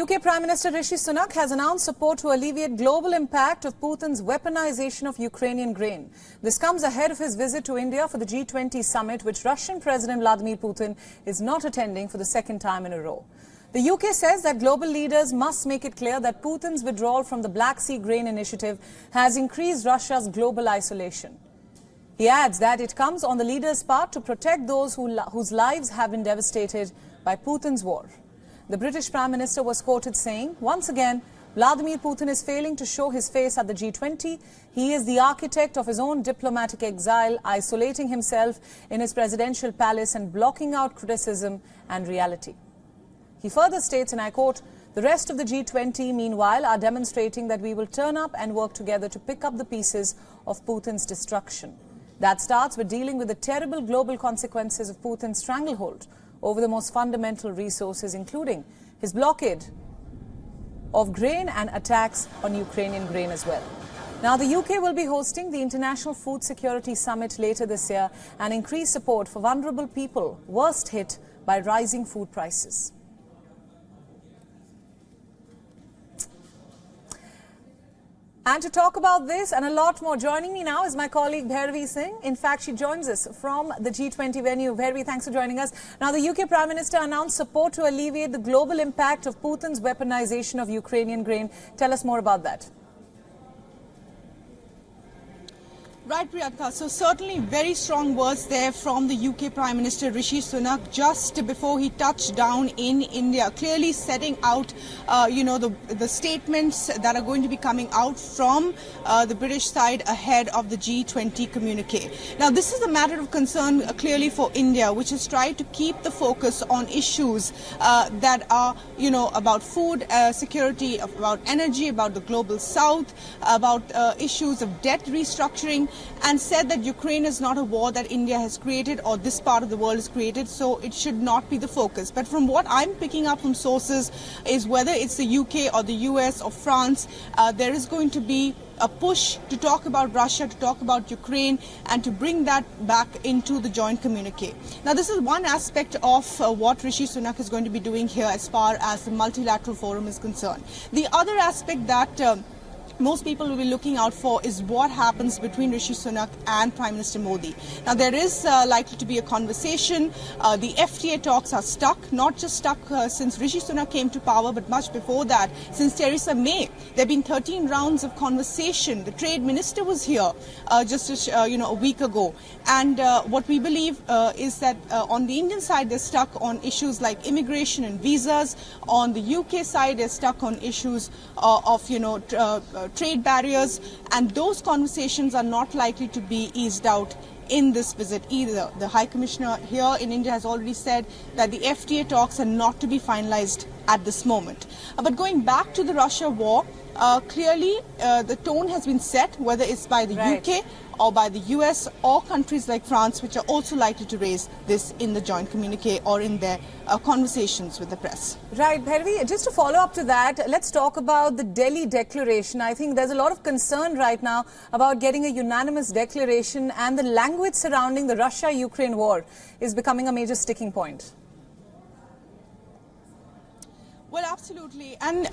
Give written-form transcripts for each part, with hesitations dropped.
UK Prime Minister Rishi Sunak has announced support to alleviate global impact of Putin's weaponization of Ukrainian grain. This comes ahead of his visit to India for the G20 Summit, which Russian President Vladimir Putin is not attending for the second time in a row. The UK says that global leaders must make it clear that Putin's withdrawal from the Black Sea Grain Initiative has increased Russia's global isolation. He adds that it comes on the leaders' part to protect those whose lives have been devastated by Putin's war. The British Prime Minister was quoted saying, once again, Vladimir Putin is failing to show his face at the G20. He is the architect of his own diplomatic exile, isolating himself in his presidential palace and blocking out criticism and reality. He further states, and I quote, "The rest of the G20, meanwhile, are demonstrating that we will turn up and work together to pick up the pieces of Putin's destruction. That starts with dealing with the terrible global consequences of Putin's stranglehold over the most fundamental resources, including his blockade of grain and attacks on Ukrainian grain as well." Now, the UK will be hosting the International Food Security Summit later this year and increase support for vulnerable people worst hit by rising food prices. And to talk about this and a lot more, joining me now is my colleague Bhairavi Singh. In fact, she joins us from the G20 venue. Bhairavi, thanks for joining us. Now, the UK Prime Minister announced support to alleviate the global impact of Putin's weaponization of Ukrainian grain. Tell us more about that. Right, Priyanka. So certainly very strong words there from the UK Prime Minister Rishi Sunak just before he touched down in India, clearly setting out, the statements that are going to be coming out from the British side ahead of the G20 communique. Now, this is a matter of concern clearly for India, which has tried to keep the focus on issues that are, about food security, about energy, about the global south, about issues of debt restructuring, and said that Ukraine is not a war that India has created or this part of the world has created, so it should not be the focus. But from what I'm picking up from sources is whether it's the UK or the US or France, there is going to be a push to talk about Russia, to talk about Ukraine, and to bring that back into the joint communique. Now, this is one aspect of what Rishi Sunak is going to be doing here as far as the multilateral forum is concerned. The other aspect that most people will be looking out for is what happens between Rishi Sunak and Prime Minister Modi. Now, there is likely to be a conversation. The FTA talks are stuck, not just stuck since Rishi Sunak came to power, but much before that, since Theresa May. There have been 13 rounds of conversation. The trade minister was here just a week ago. And what we believe is that on the Indian side, they're stuck on issues like immigration and visas. On the UK side, they're stuck on issues of trade barriers, and those conversations are not likely to be eased out in this visit either. The High Commissioner here in India has already said that the FTA talks are not to be finalized at this moment. But going back to the Russia war, clearly the tone has been set, whether it's by the UK or by the US or countries like France, which are also likely to raise this in the joint communique or in their conversations with the press. Right, Bhairavi, just to follow up to that, let's talk about the Delhi declaration. I think there's a lot of concern right now about getting a unanimous declaration, and the language surrounding the Russia-Ukraine war is becoming a major sticking point. Well, absolutely. And,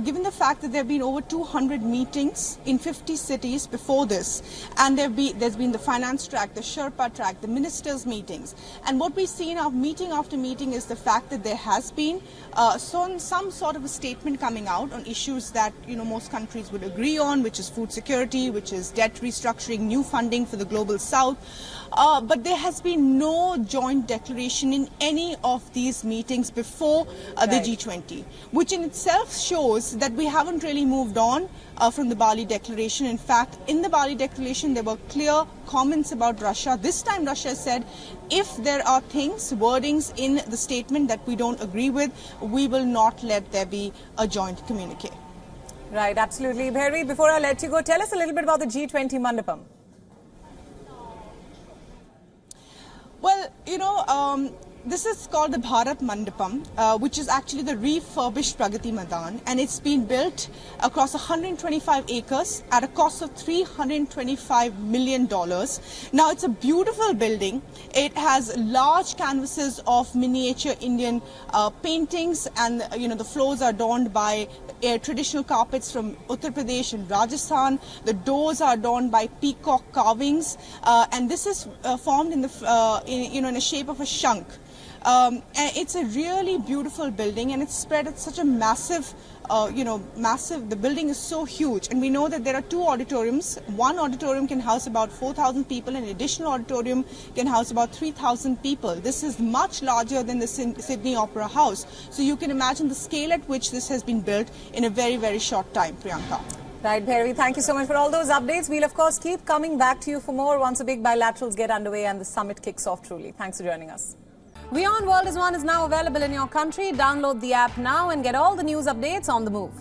given the fact that there have been over 200 meetings in 50 cities before this, and there's been the finance track, the Sherpa track, the ministers' meetings. And what we've seen of meeting after meeting is the fact that there has been some sort of a statement coming out on issues that, most countries would agree on, which is food security, which is debt restructuring, new funding for the global south. But there has been no joint declaration in any of these meetings before the G20, which in itself shows that we haven't really moved on from the Bali Declaration. In fact, in the Bali Declaration, there were clear comments about Russia. This time, Russia said, if there are wordings in the statement that we don't agree with, we will not let there be a joint communique. Right, absolutely. Bhairavi, before I let you go, tell us a little bit about the G20 Mandapam. Well, This is called the Bharat Mandapam, which is actually the refurbished Pragati Madan, and it's been built across 125 acres at a cost of $325 million. Now, it's a beautiful building. It has large canvases of miniature Indian paintings, and the floors are adorned by traditional carpets from Uttar Pradesh and Rajasthan. The doors are adorned by peacock carvings, and this is formed in the in a shape of a shank. And it's a really beautiful building, and it's spread at such a massive, the building is so huge. And we know that there are two auditoriums. One auditorium can house about 4,000 people, and an additional auditorium can house about 3,000 people. This is much larger than the Sydney Opera House. So you can imagine the scale at which this has been built in a very, very short time, Priyanka. Right, Bhairavi, thank you so much for all those updates. We'll, of course, keep coming back to you for more once the big bilaterals get underway and the summit kicks off truly. Thanks for joining us. WION World is now available in your country. Download the app now and get all the news updates on the move.